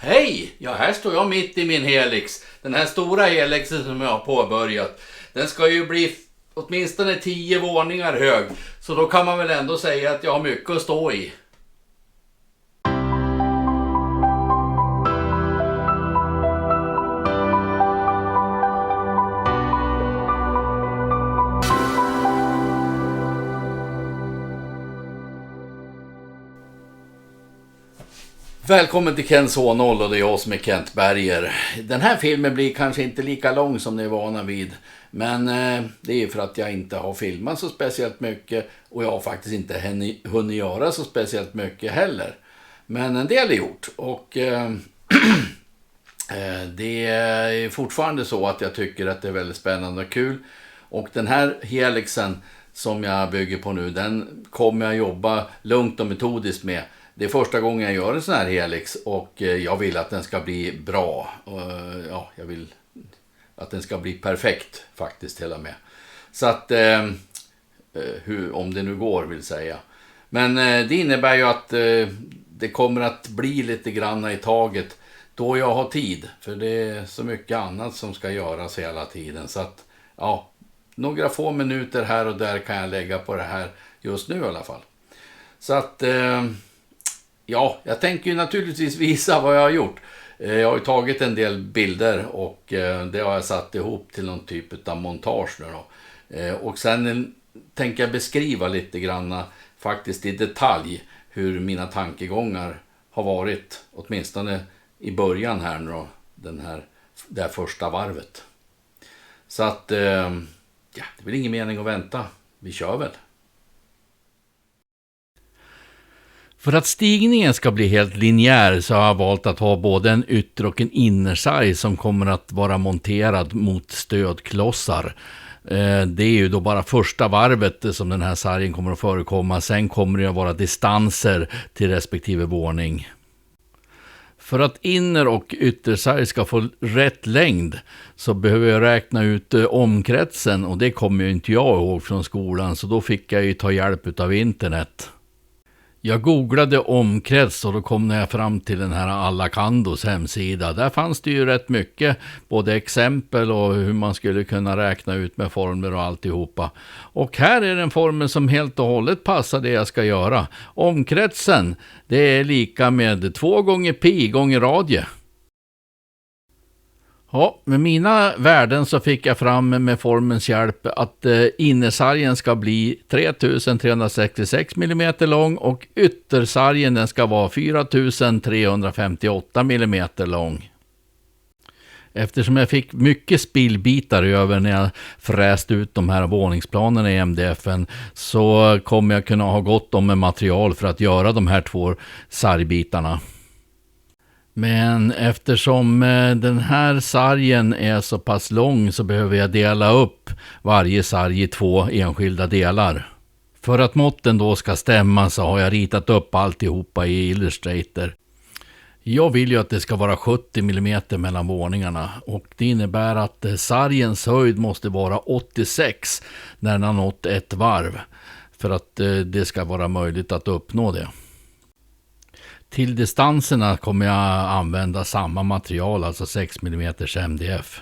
Hej! Ja, här står jag mitt i min helix. Den här stora helixen som jag har påbörjat. Den ska ju bli åtminstone 10 våningar hög. Så då kan man väl ändå säga att jag har mycket att stå i. Välkommen till Kens H0 och det är jag som är Kent Berger. Den här filmen blir kanske inte lika lång som ni är vana vid. Men det är för att jag inte har filmat så speciellt mycket. Och jag har faktiskt inte hunnit göra så speciellt mycket heller. Men en del är gjort. Och det är fortfarande så att jag tycker att det är väldigt spännande och kul. Och den här helixen som jag bygger på nu, den kommer jag jobba lugnt och metodiskt med. Det är första gången jag gör en sån här helix och jag vill att den ska bli bra. Ja, jag vill att den ska bli perfekt faktiskt till och med. Så att, om det nu går vill säga. Men det innebär ju att det kommer att bli lite granna i taget då jag har tid. För det är så mycket annat som ska göras hela tiden. Så att, ja, några få minuter här och där kan jag lägga på det här just nu i alla fall. Så att... Ja, jag tänker ju naturligtvis visa vad jag har gjort. Jag har ju tagit en del bilder och det har jag satt ihop till någon typ av montage nu då. Och sen tänker jag beskriva lite grann faktiskt i detalj hur mina tankegångar har varit. Åtminstone i början här nu då, det här första varvet. Så att, ja, det blir ingen mening att vänta. Vi kör väl. För att stigningen ska bli helt linjär så har jag valt att ha både en ytter- och en innersarg som kommer att vara monterad mot stödklossar. Det är ju då bara första varvet som den här sargen kommer att förekomma. Sen kommer det att vara distanser till respektive våning. För att inner- och yttersarg ska få rätt längd så behöver jag räkna ut omkretsen. Och det kommer ju inte jag ihåg från skolan, så då fick jag ju ta hjälp av internet. Jag googlade omkrets och då kom jag fram till den här Allacandos hemsida. Där fanns det ju rätt mycket, både exempel och hur man skulle kunna räkna ut med formler och alltihopa. Och här är den formeln som helt och hållet passar det jag ska göra. Omkretsen, det är lika med 2 gånger pi gånger radie. Ja, med mina värden så fick jag fram med formens hjälp att innersargen ska bli 3366 mm lång och yttersargen den ska vara 4358 mm lång. Eftersom jag fick mycket spillbitar över när jag fräst ut de här våningsplanerna i MDF:en så kommer jag kunna ha gott om material för att göra de här 2 sargbitarna. Men eftersom den här sargen är så pass lång så behöver jag dela upp varje sarg i 2 enskilda delar. För att måtten då ska stämma så har jag ritat upp alltihopa i Illustrator. Jag vill ju att det ska vara 70 mm mellan våningarna och det innebär att sargens höjd måste vara 86 när den har nått ett varv för att det ska vara möjligt att uppnå det. Till distanserna kommer jag använda samma material, alltså 6 mm MDF.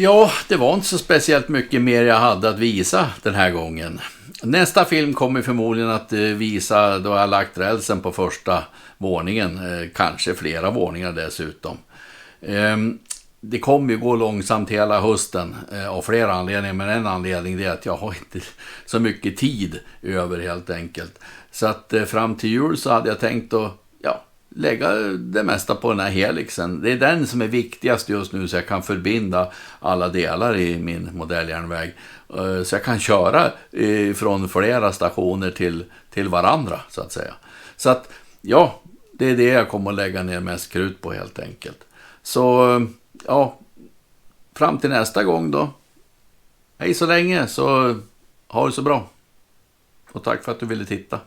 Ja, det var inte så speciellt mycket mer jag hade att visa den här gången. Nästa film kommer förmodligen att visa då jag lagt rälsen på första våningen, kanske flera våningar dessutom. Det kommer ju gå långsamt hela hösten av flera anledningar, men en anledning är att jag har inte så mycket tid över helt enkelt. Så att fram till jul så hade jag tänkt att lägga det mesta på den här helixen. Det är den som är viktigast just nu, så jag kan förbinda alla delar i min modelljärnväg. Så jag kan köra från flera stationer till varandra så att säga. Så att det är det jag kommer att lägga ner mest krut på helt enkelt. Så fram till nästa gång då. Hej så länge, så ha det så bra. Och tack för att du ville titta.